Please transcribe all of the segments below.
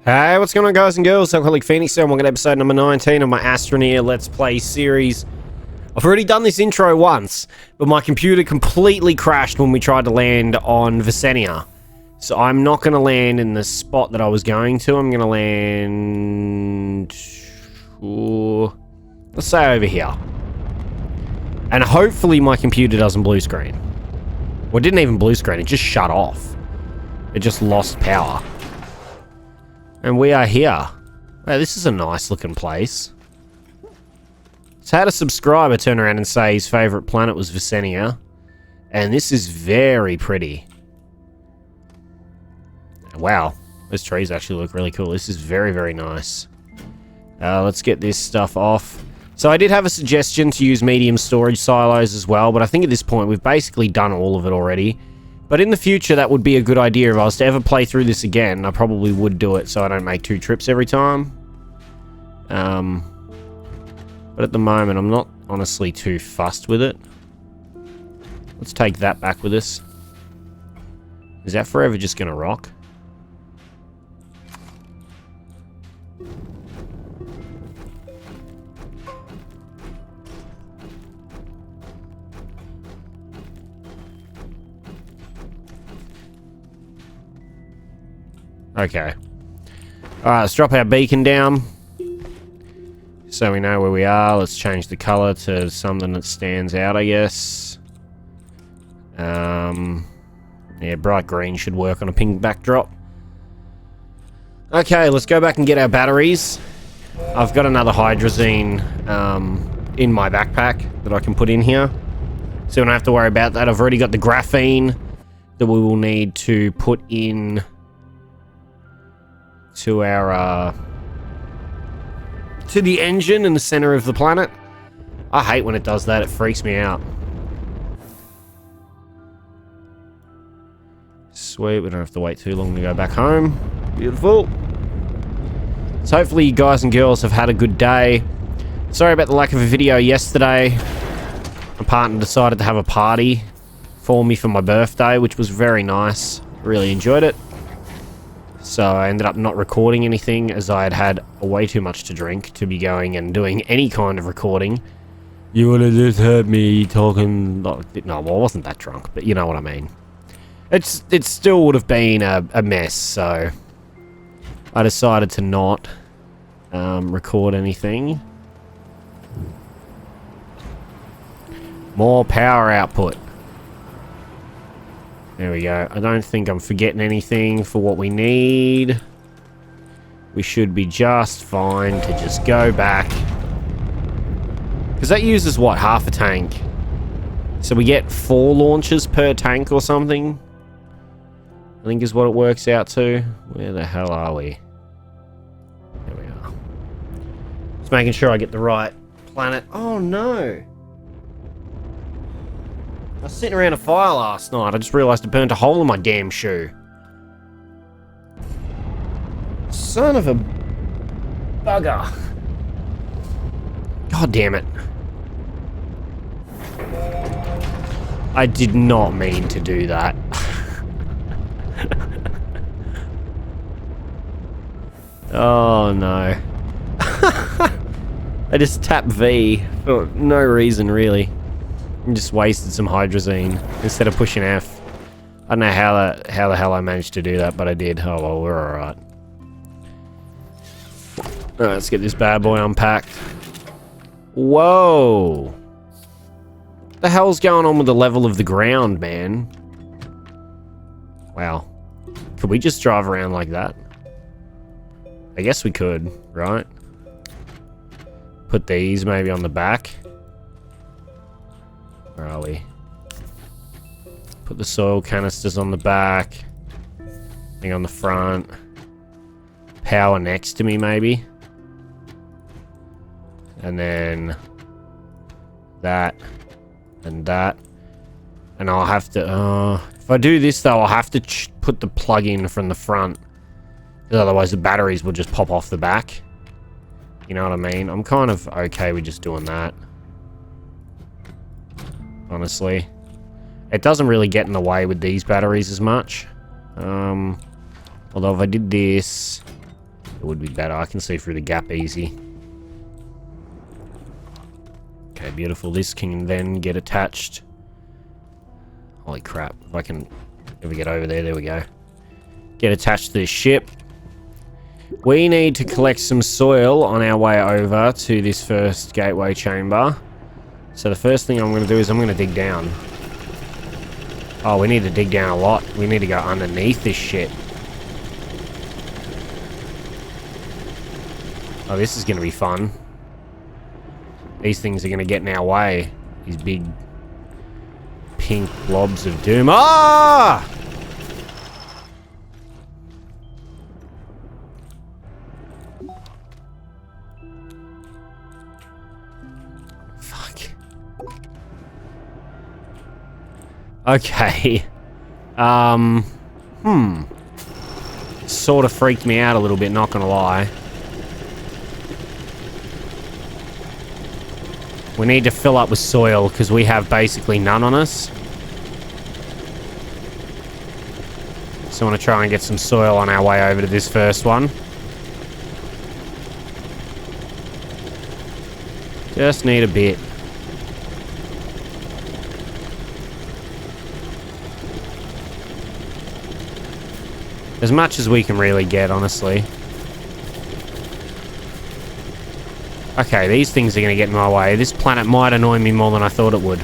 Hey, what's going on, guys and girls? I'm colleague Phoenix here, and welcome to episode number 19 of my Astroneer Let's Play series. I've already done this intro once, but my computer completely crashed when we tried to land on Vesania. So I'm not going to land in the spot that I was going to. I'm going to land... let's say over here. And hopefully my computer doesn't blue screen. Well, it didn't even blue screen, it just shut off. It just lost power. And we are here. Wow, this is a nice looking place. So I had a subscriber turn around and say his favourite planet was Vicania. And this is very pretty. Wow, those trees actually look really cool. This is very, very nice. Let's get this stuff off. So I did have a suggestion to use medium storage silos as well, but I think at this point we've basically done all of it already. But in the future, that would be a good idea. If I was to ever play through this again, I probably would do it so I don't make 2 trips every time. But at the moment, I'm not honestly too fussed with it. Let's take that back with us. Is that forever just going to rock? Okay. Alright, let's drop our beacon down. So we know where we are. Let's change the color to something that stands out, I guess. Yeah, bright green should work on a pink backdrop. Okay, let's go back and get our batteries. I've got another hydrazine in my backpack that I can put in here. So we don't have to worry about that. I've already got the graphene that we will need to put in to our to the engine in the center of the planet. I hate when it does that. It freaks me out. Sweet, we don't have to wait too long to go back home. Beautiful. So hopefully you guys and girls have had a good day. Sorry about the lack of a video yesterday. My partner decided to have a party for me for my birthday, which was very nice. Really enjoyed it. So I ended up not recording anything as I had had way too much to drink to be going and doing any kind of recording. You would have just heard me talking... No, well, I wasn't that drunk, but you know what I mean. It still would have been a mess, so I decided to not record anything. More power output. There we go. I don't think I'm forgetting anything for what we need. We should be just fine to just go back. Because that uses, what, half a tank? So we get 4 launches per tank or something? I think is what it works out to. Where the hell are we? There we are. Just making sure I get the right planet. Oh, no. I was sitting around a fire last night. I just realised it burnt a hole in my damn shoe. Son of a bugger. God damn it. I did not mean to do that. Oh no. I just tapped V for no reason really. And just wasted some hydrazine instead of pushing F. I don't know how the hell I managed to do that, but I did. Oh well, we're alright. Alright, let's get this bad boy unpacked. Whoa! What the hell's going on with the level of the ground, man? Wow. Could we just drive around like that? I guess we could, right? Put these maybe on the back. Where are we? Put the soil canisters on the back. Thing on the front. Power next to me, maybe. And then that and that. And I'll have to... if I do this, though, I'll have to put the plug in from the front. Because otherwise the batteries will just pop off the back. You know what I mean? I'm kind of okay with just doing that. Honestly. It doesn't really get in the way with these batteries as much. Although if I did this... It would be better. I can see through the gap easy. Okay, beautiful. This can then get attached. Holy crap. If I can ever get over there, there we go. Get attached to this ship. We need to collect some soil on our way over to this first gateway chamber. So the first thing I'm going to do is I'm going to dig down. Oh, we need to dig down a lot. We need to go underneath this shit. Oh, this is going to be fun. These things are going to get in our way. These big pink blobs of doom. Ah! Fuck. Okay. Sort of freaked me out a little bit, not gonna lie. We need to fill up with soil because we have basically none on us. So I want to try and get some soil on our way over to this first one. Just need a bit. As much as we can really get, honestly. Okay, these things are going to get in my way. This planet might annoy me more than I thought it would.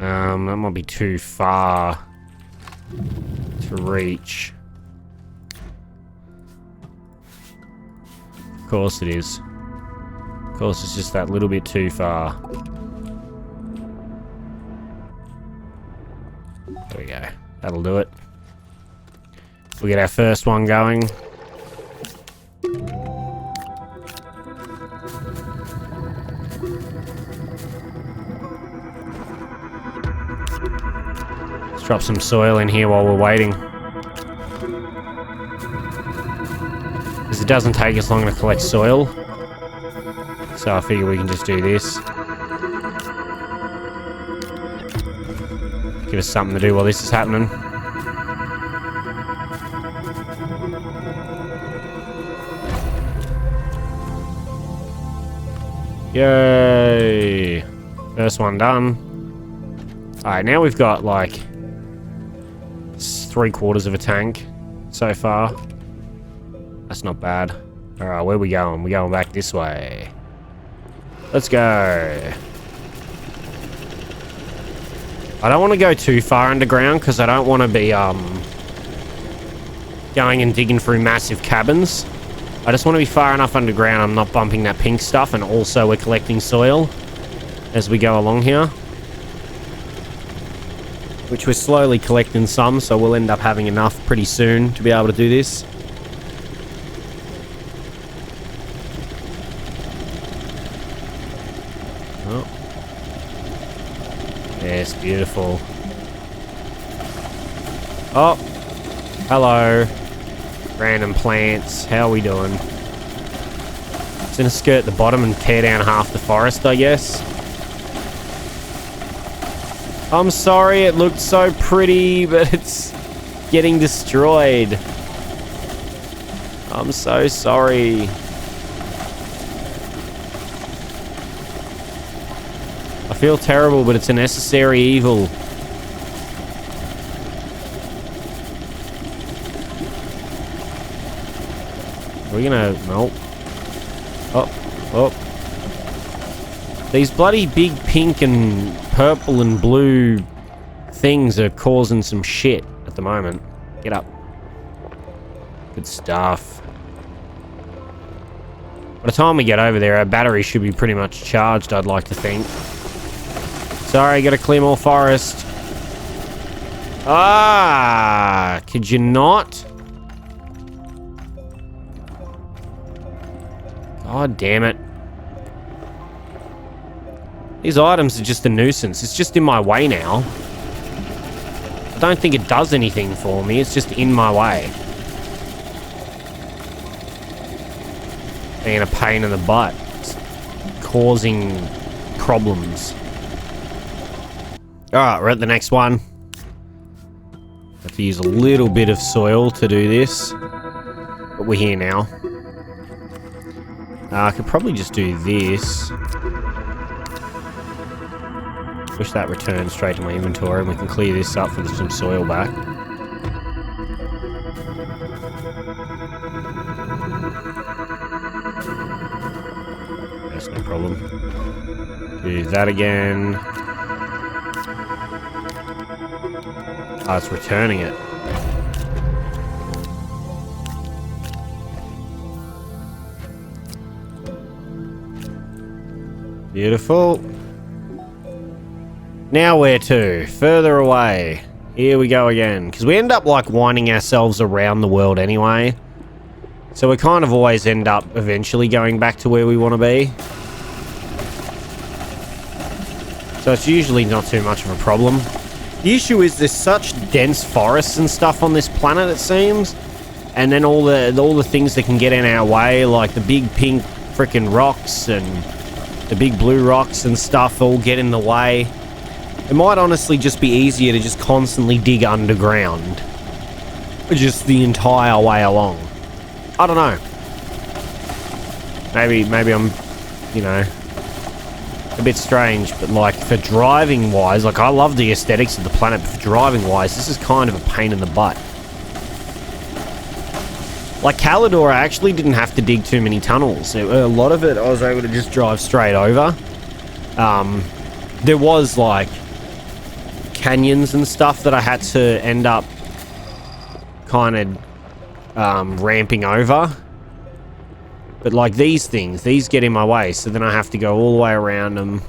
That might be too far to reach. Of course it is. Of course it's just that little bit too far. There we go. That'll do it. We'll get our first one going. Let's drop some soil in here while we're waiting. Because it doesn't take us long to collect soil. So I figure we can just do this. Give us something to do while this is happening. Yay! First one done. Alright, now we've got like 3/4 of a tank so far. That's not bad. Alright, where are we going? We're going back this way. Let's go. I don't want to go too far underground because I don't want to be going and digging through massive cabins. I just want to be far enough underground I'm not bumping that pink stuff, and also we're collecting soil as we go along here. Which we're slowly collecting some, so we'll end up having enough pretty soon to be able to do this. Oh. Yes, beautiful. Oh, hello. Random plants. How are we doing? It's gonna skirt the bottom and tear down half the forest, I guess. I'm sorry, it looked so pretty, but it's getting destroyed. I'm so sorry. I feel terrible, but it's a necessary evil. We're gonna... Nope. Oh. Oh. These bloody big pink and purple and blue things are causing some shit at the moment. Get up. Good stuff. By the time we get over there, our battery should be pretty much charged, I'd like to think. Sorry, gotta clear more forest. Ah! Could you not? God damn it. These items are just a nuisance. It's just in my way now. I don't think it does anything for me. It's just in my way. being a pain in the butt. It's causing problems. Alright, we're at the next one. Have to use a little bit of soil to do this. But we're here now. I could probably just do this. Wish that returned straight to my inventory and we can clear this up for some soil back. That's no problem. Do that again. Oh, it's returning it. Beautiful. Now where to? Further away. Here we go again. Because we end up like winding ourselves around the world anyway. So we kind of always end up eventually going back to where we want to be. So it's usually not too much of a problem. The issue is there's such dense forests and stuff on this planet, it seems. And then all the things that can get in our way, like the big pink freaking rocks and the big blue rocks and stuff all get in the way. It might honestly just be easier to just constantly dig underground. Just the entire way along. I don't know. Maybe I'm, you know, a bit strange, but like for driving wise, like I love the aesthetics of the planet, but for driving wise, this is kind of a pain in the butt. Like Calidor, I actually didn't have to dig too many tunnels. A lot of it I was able to just drive straight over. There was like canyons and stuff that I had to end up kind of ramping over. But like these things, these get in my way, so then I have to go all the way around them.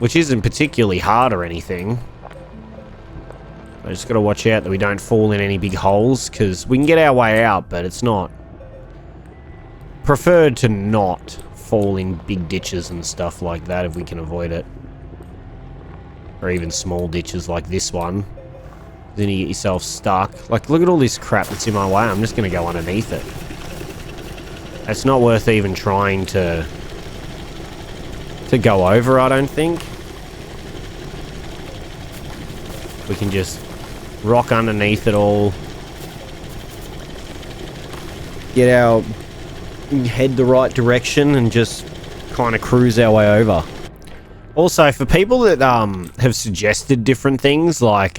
Which isn't particularly hard or anything. I just got to watch out that we don't fall in any big holes, because we can get our way out, but it's not preferred to not fall in big ditches and stuff like that if we can avoid it. Or even small ditches like this one. Then you get yourself stuck. Like, look at all this crap that's in my way. I'm just going to go underneath it. It's not worth even trying to go over, I don't think. We can just rock underneath it all. Get our head the right direction and just kind of cruise our way over. Also, for people that have suggested different things, like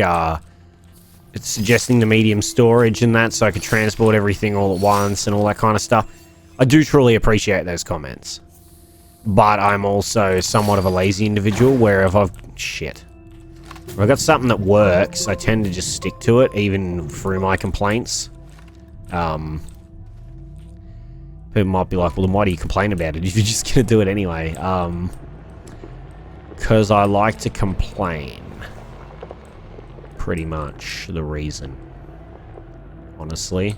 it's suggesting the medium storage and that, so I could transport everything all at once and all that kind of stuff, I do truly appreciate those comments. But I'm also somewhat of a lazy individual, where if I've got something that works, I tend to just stick to it, even through my complaints. People might be like, well, then why do you complain about it if you're just going to do it anyway? Because I like to complain. Pretty much the reason. Honestly.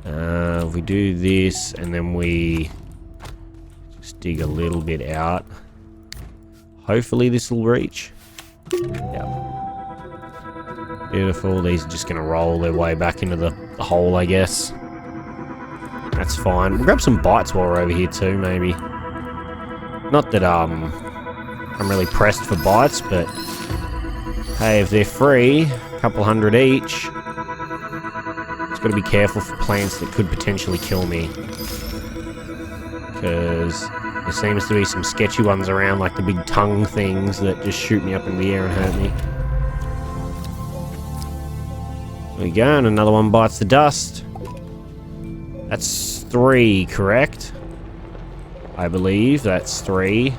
If we do this, and then we just dig a little bit out. Hopefully this will reach. Yep. Beautiful. These are just going to roll their way back into the hole, I guess. That's fine. We'll grab some bites while we're over here too, maybe. Not that I'm really pressed for bites, but hey, if they're free, a couple hundred each. Just got to be careful for plants that could potentially kill me. Because there seems to be some sketchy ones around, like the big tongue things that just shoot me up in the air and hurt me. There we go, and another one bites the dust. That's 3, correct? I believe that's 3.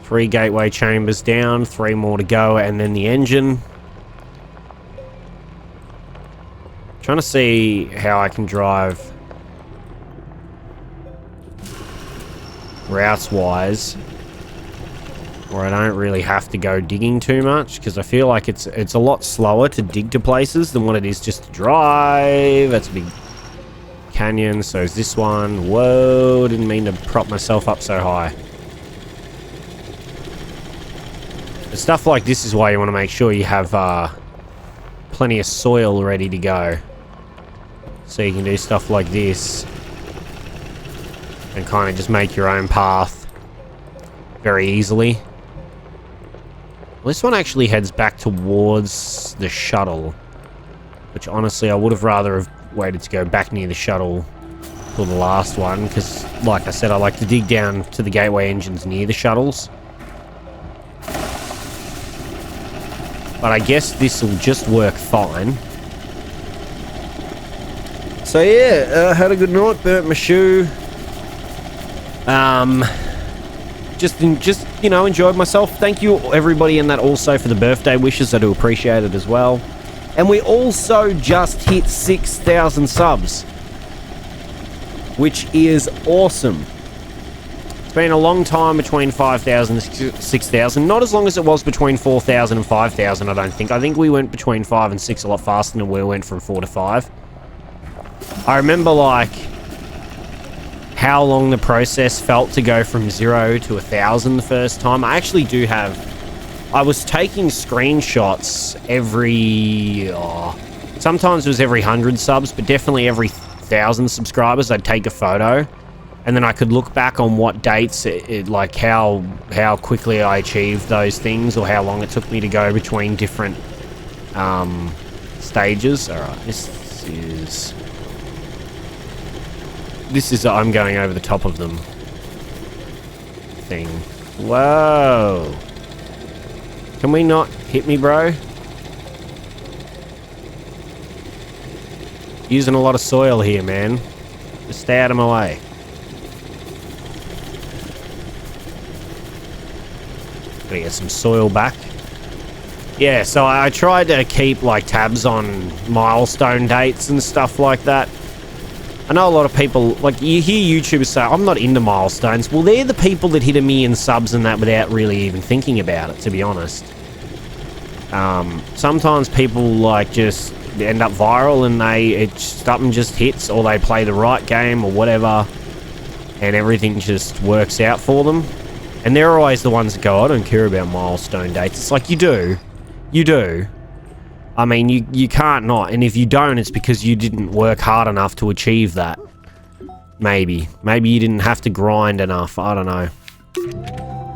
Three gateway chambers down, 3 more to go, and then the engine. Trying to see how I can drive routes-wise, where I don't really have to go digging too much, because I feel like it's a lot slower to dig to places than what it is just to drive. That's a big canyon, so is this one. Whoa, didn't mean to prop myself up so high. But stuff like this is why you want to make sure you have plenty of soil ready to go. So you can do stuff like this. And kind of just make your own path very easily. Well, this one actually heads back towards the shuttle. Which honestly, I would have rather have waited to go back near the shuttle for the last one. Because, like I said, I like to dig down to the gateway engines near the shuttles. But I guess this will just work fine. So yeah, had a good night, burnt my shoe. Just you know, enjoyed myself. Thank you everybody in that also for the birthday wishes. I do appreciate it as well. And we also just hit 6,000 subs, which is awesome. It's been a long time between 5,000 and 6,000. Not as long as it was between 4,000 and 5,000, I don't think. I think we went between 5 and 6 a lot faster than we went from 4 to 5. I remember, like, how long the process felt to go from 0 to 1,000 the first time. I actually do have... I was taking screenshots every... sometimes it was every 100 subs, but definitely every 1,000 subscribers, I'd take a photo. And then I could look back on what dates, like how quickly I achieved those things, or how long it took me to go between different stages. Alright, this is I'm going over the top of them thing. Whoa. Can we not hit me, bro? Using a lot of soil here, man. Just stay out of my way. Gotta get some soil back. Yeah, so I tried to keep like tabs on milestone dates and stuff like that. I know a lot of people, like, you hear YouTubers say, I'm not into milestones. Well, they're the people that hit 1,000,000 subs and that without really even thinking about it, to be honest. Sometimes people, like, just end up viral and something just hits, or they play the right game or whatever, and everything just works out for them. And they're always the ones that go, I don't care about milestone dates. It's like, you do. You do. I mean, you can't not. And if you don't, it's because you didn't work hard enough to achieve that. Maybe. Maybe you didn't have to grind enough. I don't know.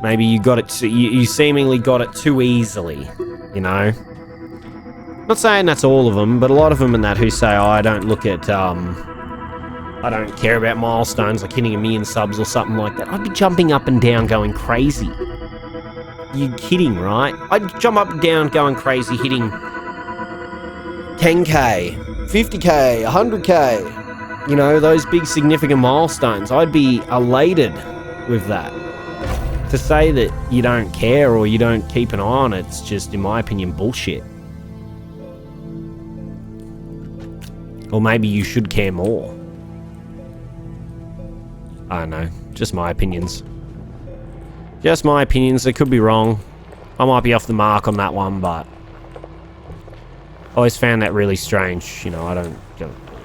Maybe you got it... You seemingly got it too easily. You know? Not saying that's all of them, but a lot of them in that who say, oh, I don't look at... I don't care about milestones, like hitting 1,000,000 subs or something like that. I'd be jumping up and down going crazy. You kidding, right? I'd jump up and down going crazy hitting 10k, 50k, 100k. You know, those big significant milestones. I'd be elated with that. To say that you don't care or you don't keep an eye on it, it's just, in my opinion, bullshit. Or maybe you should care more. I don't know. Just my opinions. Just my opinions. They could be wrong. I might be off the mark on that one, but... I always found that really strange. You know, I don't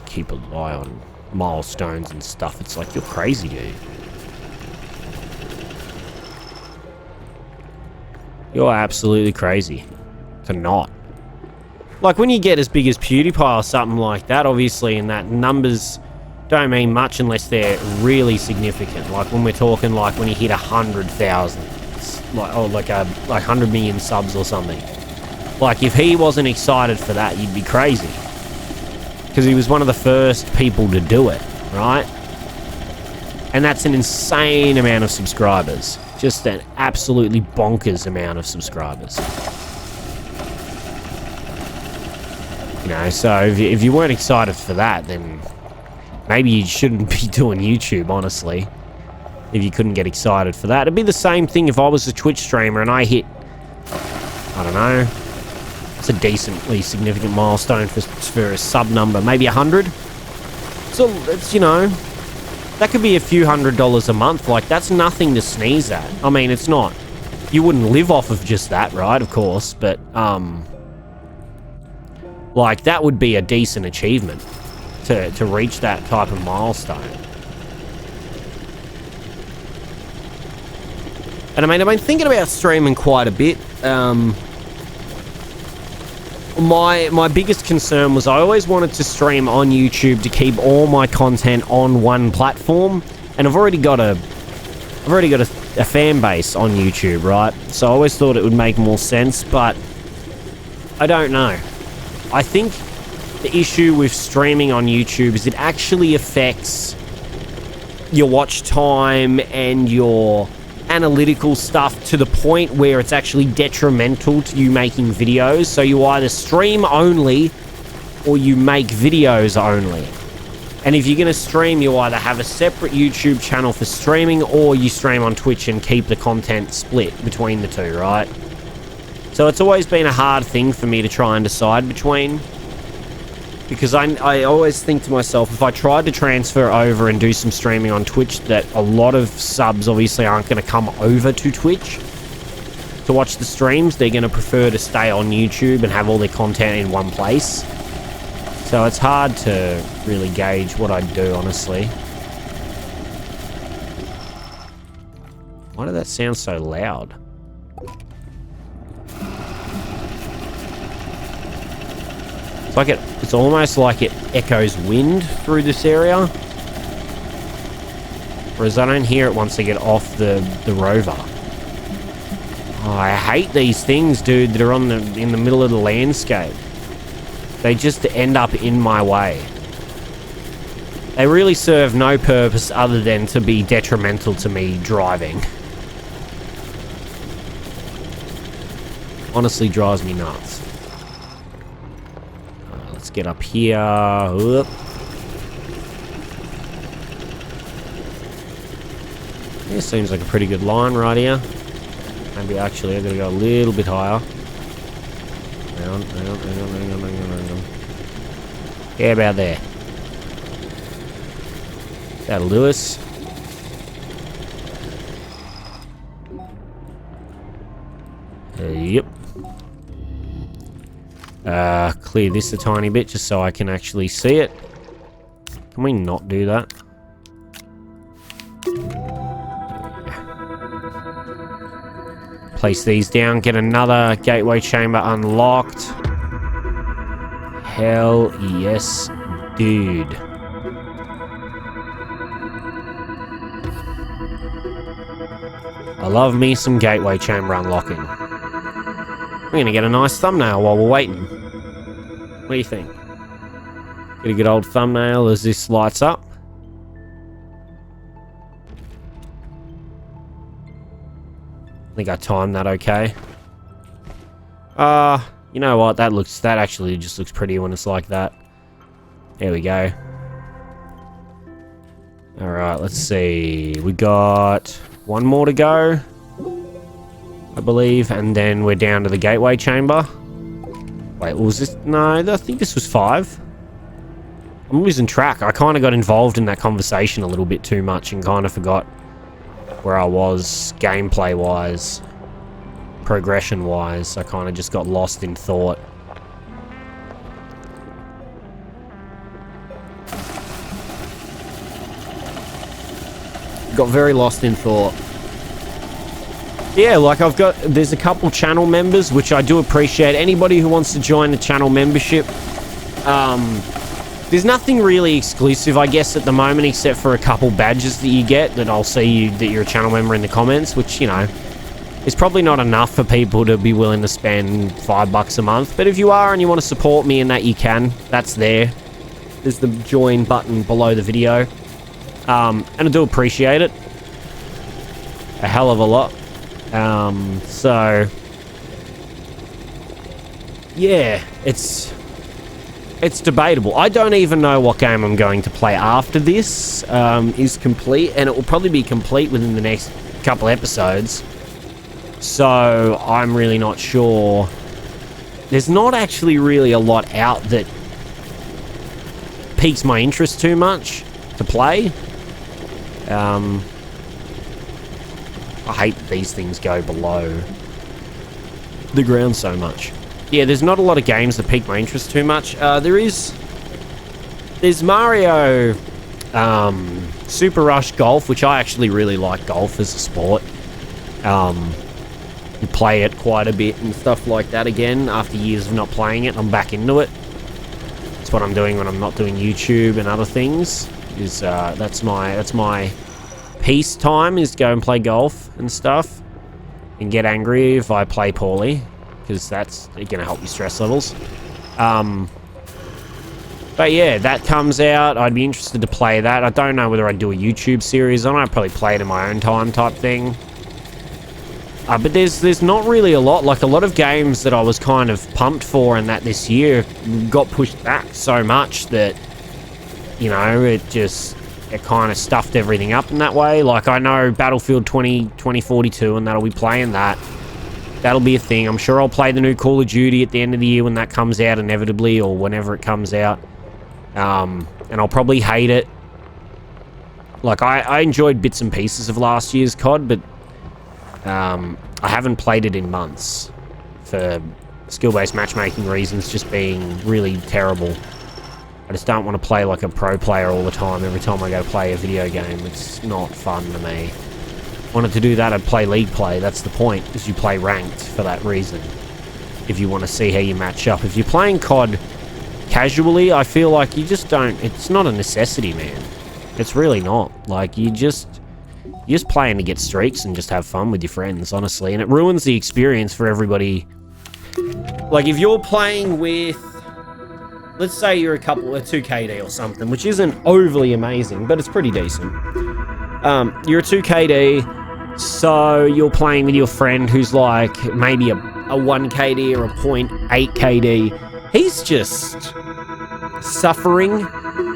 keep an eye on milestones and stuff. It's like, you're crazy, dude. You're absolutely crazy. To not. Like, when you get as big as PewDiePie or something like that, obviously, and that numbers... don't mean much unless they're really significant. Like when we're talking, like when you hit 100,000, like, or like 100 million subs or something. Like if he wasn't excited for that, you'd be crazy. Because he was one of the first people to do it, right? And that's an insane amount of subscribers. Just an absolutely bonkers amount of subscribers. You know, so if you weren't excited for that, then... maybe you shouldn't be doing YouTube, honestly. If you couldn't get excited for that. It'd be the same thing if I was a Twitch streamer and I hit... I don't know. It's a decently significant milestone for a sub number. Maybe 100? So, it's, you know... that could be a few $100s a month. Like, that's nothing to sneeze at. I mean, it's not. You wouldn't live off of just that, right? Of course. But, like, that would be a decent achievement. To reach that type of milestone. And I mean, I've been thinking about streaming quite a bit my biggest concern was I always wanted to stream on YouTube to keep all my content on one platform, and I've already got a fan base on YouTube, right? So I always thought it would make more sense, but I don't know. I think the issue with streaming on YouTube is it actually affects your watch time and your analytical stuff to the point where it's actually detrimental to you making videos. So you either stream only or you make videos only. And if you're going to stream, you either have a separate YouTube channel for streaming or you stream on Twitch and keep the content split between the two, right? So it's always been a hard thing for me to try and decide between, because I always think to myself, if I tried to transfer over and do some streaming on Twitch, that a lot of subs obviously aren't going to come over to Twitch to watch the streams. They're going to prefer to stay on YouTube and have all their content in one place. So it's hard to really gauge what I'd do, honestly. Why did that sound so loud? It's like it's almost like it echoes wind through this area. Whereas I don't hear it once I get off the rover. Oh, I hate these things, dude, that are in the middle of the landscape. They just end up in my way. They really serve no purpose other than to be detrimental to me driving. Honestly drives me nuts. Let's get up here. Oop. Yeah, seems like a pretty good line right here. Maybe actually I'm gonna go a little bit higher. Hang on. Yeah, about there. That'll do us. Yep. Clear this a tiny bit just so I can actually see it. Can we not do that? Place these down, get another gateway chamber unlocked. Hell yes, dude. I love me some gateway chamber unlocking. We're gonna get a nice thumbnail while we're waiting. What do you think? Get a good old thumbnail as this lights up. I think I timed that okay. You know what? That actually just looks pretty when it's like that. There we go. Alright, let's see. We got one more to go, I believe, and then we're down to the gateway chamber. Wait, was this? No, I think this was 5. I'm losing track. I kind of got involved in that conversation a little bit too much and kind of forgot where I was gameplay-wise, progression-wise. I kind of just got lost in thought. Got very lost in thought. Yeah, like there's a couple channel members, which I do appreciate. Anybody who wants to join the channel membership, there's nothing really exclusive, I guess, at the moment, except for a couple badges that you get that I'll see that you're a channel member in the comments, which, you know, is probably not enough for people to be willing to spend $5 a month. But if you are and you want to support me in that, you can. That's there. There's the join button below the video. And I do appreciate it a hell of a lot. So yeah, it's debatable. I don't even know what game I'm going to play after this is complete, and it will probably be complete within the next couple episodes. So I'm really not sure. There's not actually really a lot out that piques my interest too much to play. I hate these things go below the ground so much. Yeah, there's not a lot of games that pique my interest too much. There's Mario Super Rush Golf, which I actually really like golf as a sport. play it quite a bit and stuff like that again after years of not playing it. I'm back into it. That's what I'm doing when I'm not doing YouTube and other things. Is that's my peace time, is go and play golf and stuff and get angry if I play poorly, because that's gonna help your stress levels. But yeah, that comes out. I'd be interested to play that. I don't know whether I'd do a YouTube series on it. I'd probably play it in my own time type thing. But there's not really a lot. Like, a lot of games that I was kind of pumped for and that this year got pushed back so much that, you know, it kind of stuffed everything up in that way. Like, I know Battlefield 2042, and that'll be playing that. That'll be a thing. I'm sure I'll play the new Call of Duty at the end of the year when that comes out, inevitably, or whenever it comes out. And I'll probably hate it. Like, I enjoyed bits and pieces of last year's COD, but I haven't played it in months for skill-based matchmaking reasons, just being really terrible. I just don't want to play like a pro player all the time. Every time I go play a video game, it's not fun to me. Wanted to do that, I'd play League Play. That's the point, is you play ranked for that reason. If you want to see how you match up. If you're playing COD casually, I feel like you just don't... It's not a necessity, man. It's really not. Like, you're just playing to get streaks and just have fun with your friends, honestly. And it ruins the experience for everybody. Like, if you're playing with... Let's say you're a 2KD or something, which isn't overly amazing, but it's pretty decent. You're a 2KD, so you're playing with your friend who's like maybe a 1KD or a 0.8 KD. He's just suffering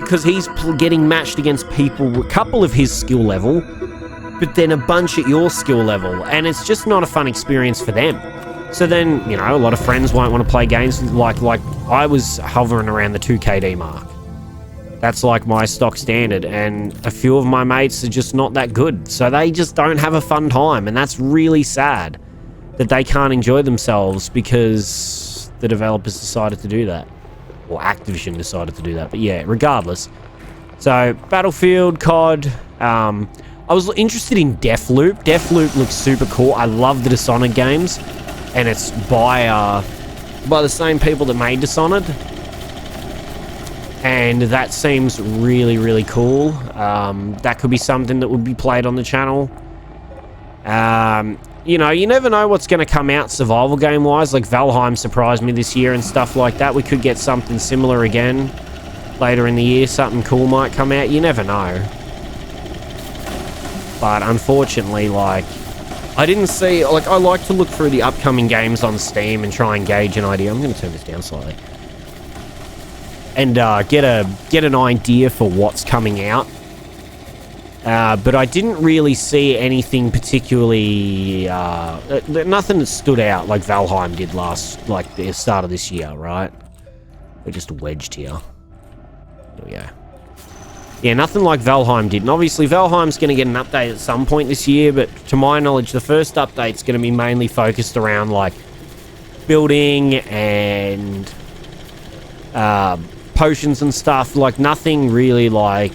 because he's getting matched against people a couple of his skill level, but then a bunch at your skill level, and it's just not a fun experience for them. So then, you know, a lot of friends won't want to play games like I was hovering around the 2KD mark. That's like my stock standard, and a few of my mates are just not that good, so they just don't have a fun time, and that's really sad that they can't enjoy themselves because the developers decided to do that, or Activision decided to do that. But yeah, regardless. So Battlefield, COD. I was interested in Deathloop. Deathloop looks super cool. I love the Dishonored games, and it's by the same people that made Dishonored. And that seems really, really cool. That could be something that would be played on the channel. You know, you never know what's going to come out survival game-wise. Like, Valheim surprised me this year and stuff like that. We could get something similar again later in the year. Something cool might come out. You never know. But unfortunately, like, I didn't see... Like, I like to look through the upcoming games on Steam and try and gauge an idea. I'm going to turn this down slightly. And get an idea for what's coming out. But I didn't really see anything particularly... nothing that stood out like Valheim did the start of this year, right? We're just wedged here. There we go. Yeah, nothing like Valheim did. And obviously, Valheim's going to get an update at some point this year, but to my knowledge, the first update's going to be mainly focused around, like, building and... potions and stuff. Like, nothing really, like,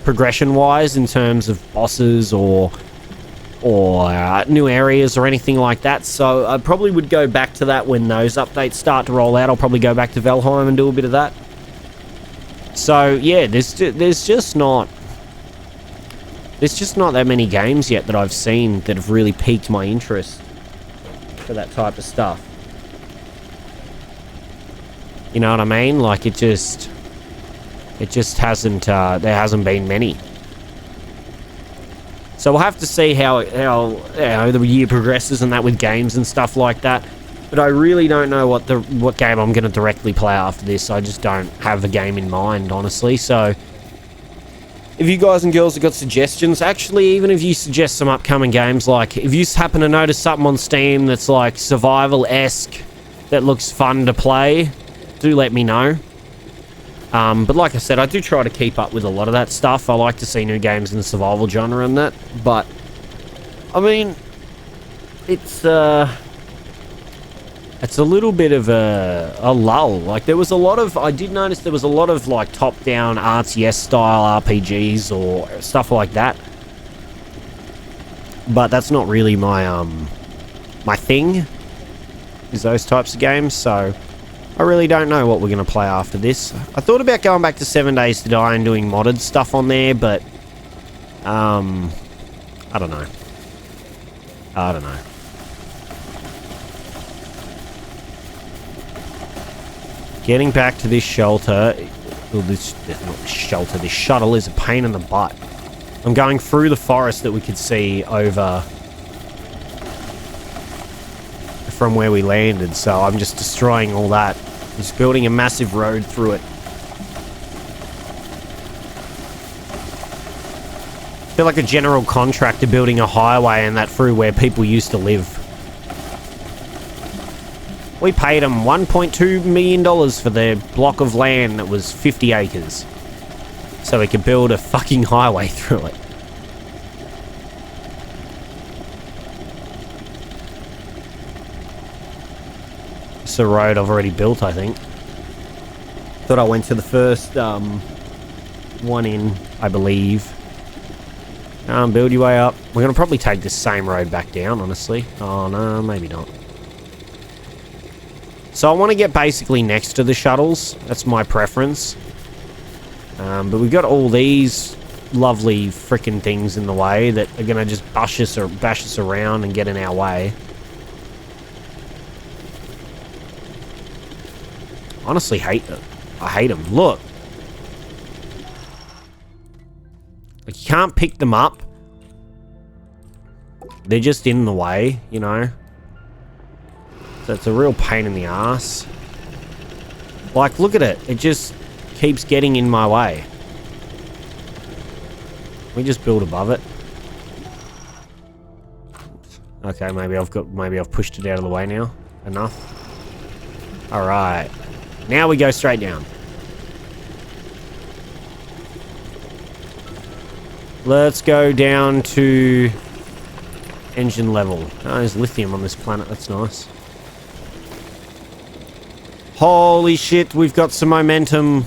progression-wise in terms of bosses or new areas or anything like that. So I probably would go back to that when those updates start to roll out. I'll probably go back to Valheim and do a bit of that. So yeah, there's just not that many games yet that I've seen that have really piqued my interest for that type of stuff. You know what I mean? Like, it just hasn't, there hasn't been many. So we'll have to see how you know, the year progresses and that with games and stuff like that. But I really don't know what game I'm going to directly play after this. I just don't have a game in mind, honestly. So if you guys and girls have got suggestions, actually, even if you suggest some upcoming games, like if you happen to notice something on Steam that's like survival-esque that looks fun to play, do let me know. But like I said, I do try to keep up with a lot of that stuff. I like to see new games in the survival genre and that. But I mean, it's a little bit of a lull. Like, there was a lot of... I did notice there was a lot of, like, top-down RTS-style RPGs or stuff like that. But that's not really my my thing, is those types of games, so I really don't know what we're going to play after this. I thought about going back to 7 Days to Die and doing modded stuff on there, but I don't know. I don't know. Getting back to this shelter, this shuttle is a pain in the butt. I'm going through the forest that we could see over from where we landed, so I'm just destroying all that. Just building a massive road through it. I feel like a general contractor building a highway and that through where people used to live. We paid them $1.2 million for their block of land that was 50 acres. So we could build a fucking highway through it. It's a road I've already built, I think. Thought I went to the first one in, I believe. Build your way up. We're going to probably take this same road back down, honestly. Oh, no, maybe not. So I want to get basically next to the shuttles. That's my preference. But we've got all these lovely freaking things in the way that are going to just bash us around and get in our way. Honestly, hate them. I hate them. Look. Like, you can't pick them up. They're just in the way, you know. So it's a real pain in the ass. Like, look at it. It just keeps getting in my way. We just build above it. Okay, maybe I've pushed it out of the way now. Enough. Alright. Now we go straight down. Let's go down to engine level. Oh, there's lithium on this planet. That's nice. Holy shit, we've got some momentum.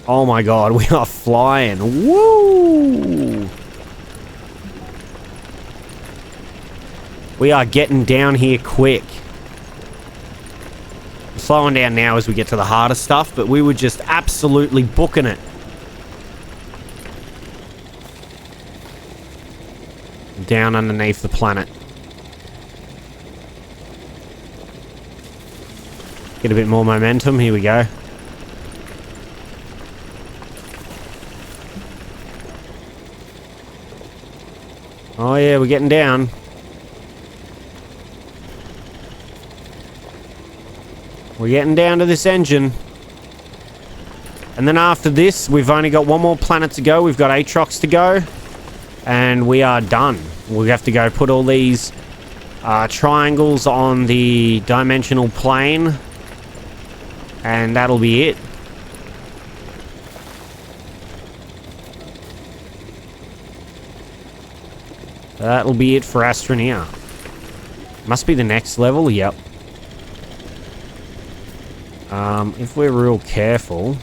Oh my god, we are flying. Woo! We are getting down here quick. We're slowing down now as we get to the harder stuff, but we were just absolutely booking it. Down underneath the planet. Get a bit more momentum. Here we go. Oh yeah, we're getting down. We're getting down to this engine. And then after this, we've only got one more planet to go. We've got Aatrox to go. And we are done. We have to go put all these triangles on the dimensional plane. And that'll be it. That'll be it for Astroneer. Must be the next level, yep. If we're real careful,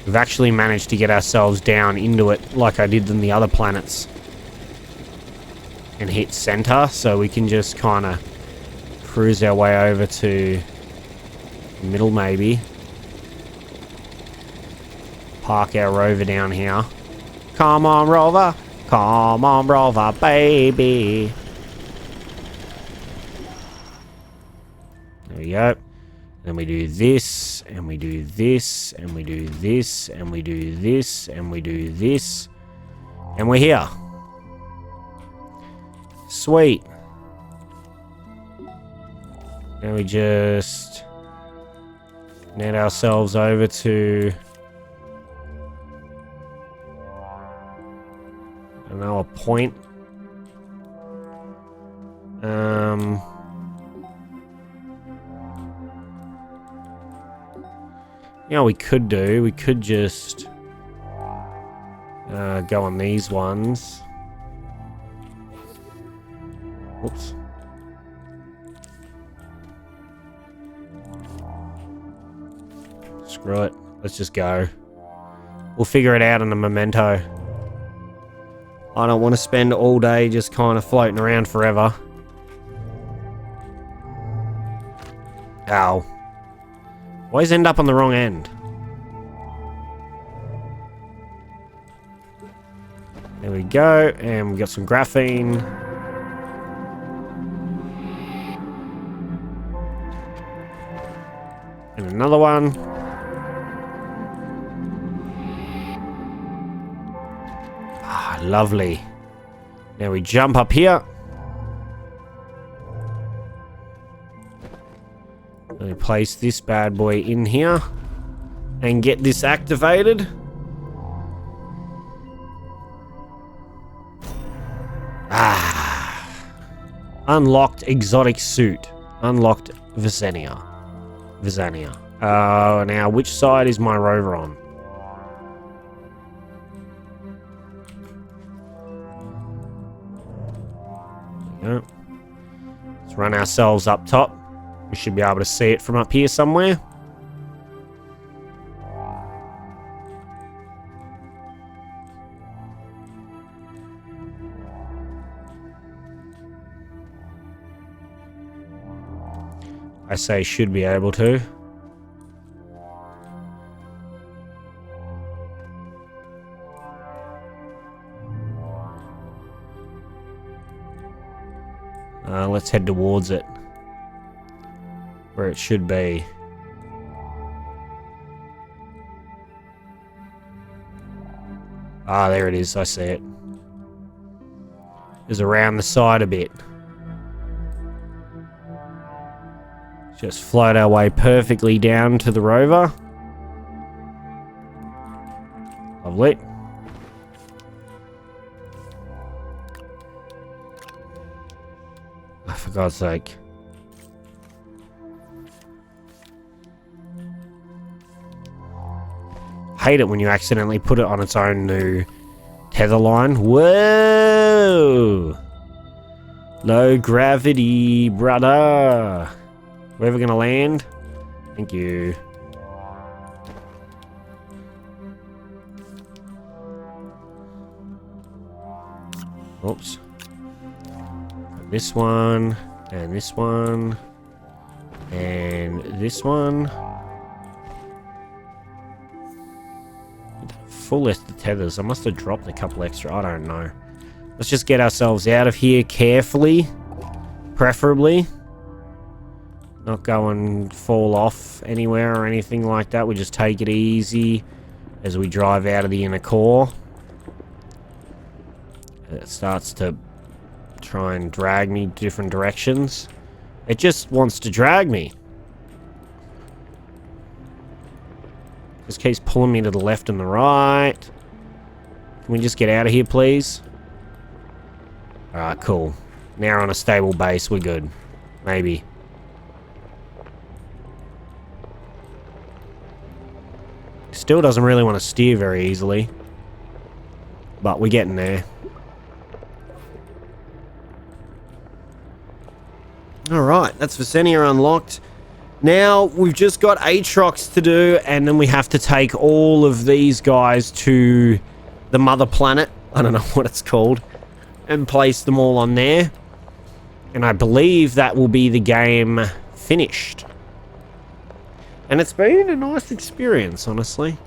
we've actually managed to get ourselves down into it like I did in the other planets. And hit center, so we can just kind of cruise our way over to the middle maybe. Park our rover down here. Come on, rover. Come on, rover, baby. There we go. Then we do this, and we do this, and we do this, and we do this, and we do this. And we're here. Sweet. Now we just net ourselves over to another point. You know, we could just go on these ones. Oops. Screw it. Let's just go. We'll figure it out in a memento. I don't want to spend all day just kind of floating around forever. Ow. Always end up on the wrong end. There we go, and we got some graphene. And another one. Ah, lovely. Now we jump up here. Let me place this bad boy in here and get this activated. Ah. Unlocked exotic suit. Unlocked Vesania. Now which side is my rover on? There we go. Let's run ourselves up top. We should be able to see it from up here somewhere. I say should be able to. Let's head towards it. Where it should be. Ah, there it is. I see it. It's around the side a bit. Just float our way perfectly down to the rover. Lovely. Oh, for God's sake. Hate it when you accidentally put it on its own new tether line. Whoa! Low gravity, brother. We're ever gonna land? Thank you. Oops. And this one, and this one, and this one. Full list of tethers. I must have dropped a couple extra. I don't know. Let's just get ourselves out of here carefully, preferably. Not go and fall off anywhere or anything like that. We just take it easy as we drive out of the inner core. It starts to try and drag me different directions. It just wants to drag me. Just keeps pulling me to the left and the right. Can we just get out of here, please? Alright, cool. Now we're on a stable base. We're good. Maybe. Still doesn't really want to steer very easily. But we're getting there. Alright, that's Vesania unlocked. Now, we've just got Aatrox to do, and then we have to take all of these guys to the mother planet. I don't know what it's called. And place them all on there. And I believe that will be the game finished. And it's been a nice experience, honestly.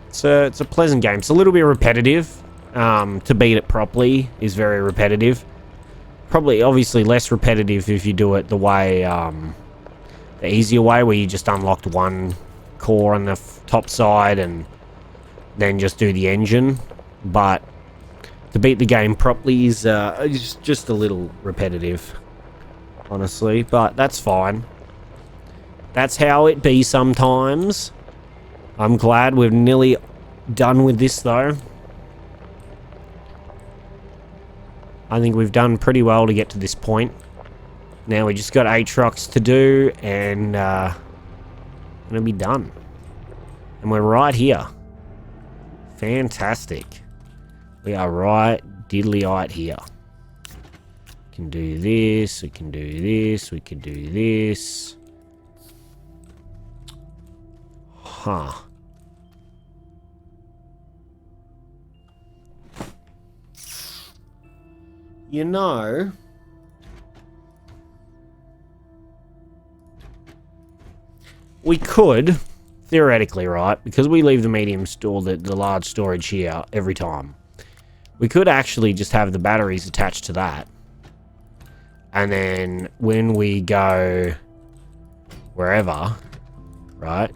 It's a pleasant game. It's a little bit repetitive. To beat it properly is very repetitive. Probably, obviously, less repetitive if you do it the way, the easier way, where you just unlocked one core on the top side and then just do the engine. But to beat the game properly is just a little repetitive, honestly. But that's fine. That's how it be sometimes. I'm glad we're nearly done with this, though. I think we've done pretty well to get to this point. Now we just got Aatrox to do, and it'll be done. And we're right here. Fantastic. We are right diddly-eyed here. We can do this, we can do this, we can do this. Huh. You know, we could, theoretically, right, because we leave the medium store, the large storage here every time, we could actually just have the batteries attached to that. And then when we go wherever, right,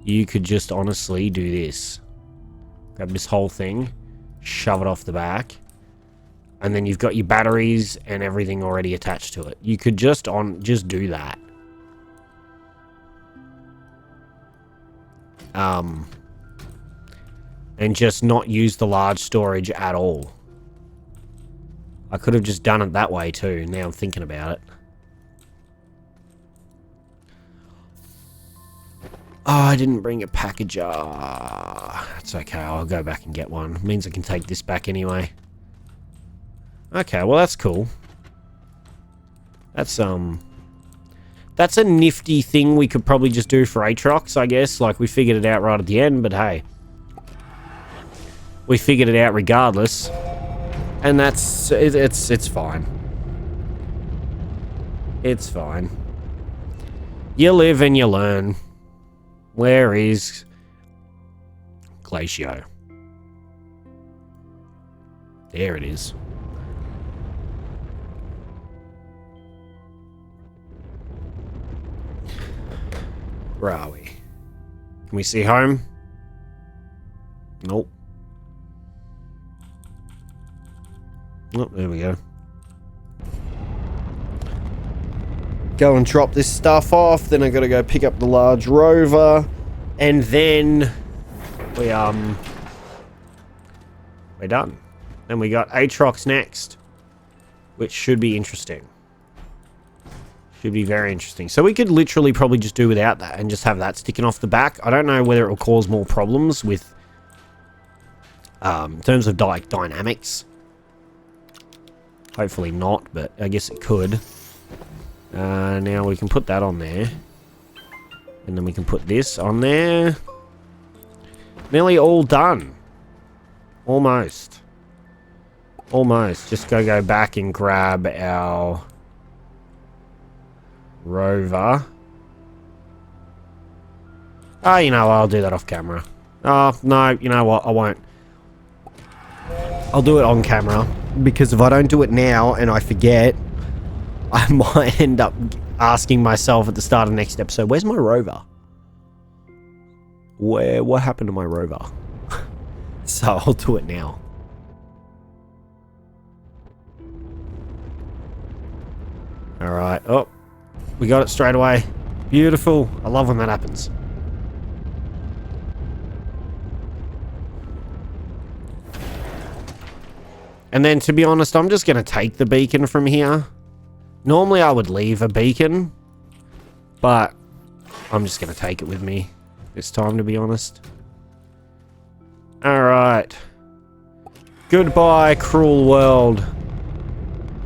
you could just honestly do this. Grab this whole thing, shove it off the back, and then you've got your batteries and everything already attached to it. You could just do that. And just not use the large storage at all. I could have just done it that way too, now I'm thinking about it. Oh, I didn't bring a packager. That's okay, I'll go back and get one. It means I can take this back anyway. Okay, well that's cool. That's a nifty thing we could probably just do for Aatrox, I guess. Like, we figured it out right at the end, but hey. We figured it out regardless. And it's fine. It's fine. You live and you learn. Where is Glacio? There it is. Where are we? Can we see home? Nope. Oh, there we go. Go and drop this stuff off. Then I gotta go pick up the large rover. And then we're done. Then we got Aatrox next, which should be interesting. Should be very interesting. So we could literally probably just do without that and just have that sticking off the back. I don't know whether it will cause more problems with in terms of like dynamics. Hopefully not, but I guess it could. Now we can put that on there. And then we can put this on there. Nearly all done. Almost. Almost. Just go back and grab our rover. Oh, you know, I'll do that off camera. Oh, no, you know what? I won't. I'll do it on camera. Because if I don't do it now and I forget, I might end up asking myself at the start of the next episode, where's my rover? What happened to my rover? So I'll do it now. Alright. Oh, we got it straight away. Beautiful. I love when that happens. And then, to be honest, I'm just going to take the beacon from here. Normally, I would leave a beacon. But I'm just going to take it with me this time, to be honest. Alright. Goodbye, cruel world.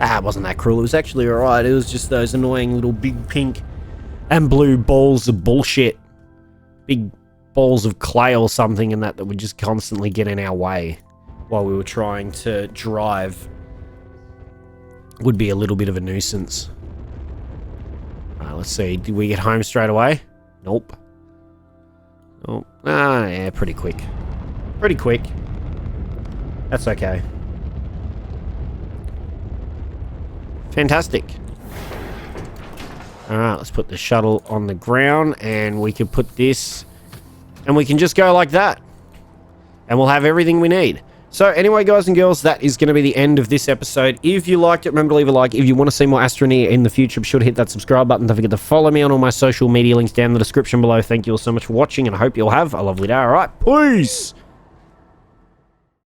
Ah, it wasn't that cruel. It was actually alright. It was just those annoying little big pink and blue balls of bullshit. Big balls of clay or something and that would just constantly get in our way while we were trying to drive. Would be a little bit of a nuisance. Alright, let's see. Did we get home straight away? Nope. Oh, yeah, pretty quick. Pretty quick. That's okay. Fantastic. Alright, let's put the shuttle on the ground and we can put this and we can just go like that. And we'll have everything we need. So anyway, guys and girls, that is going to be the end of this episode. If you liked it, remember to leave a like. If you want to see more Astroneer in the future, be sure to hit that subscribe button. Don't forget to follow me on all my social media links down in the description below. Thank you all so much for watching and I hope you'll have a lovely day. Alright, peace!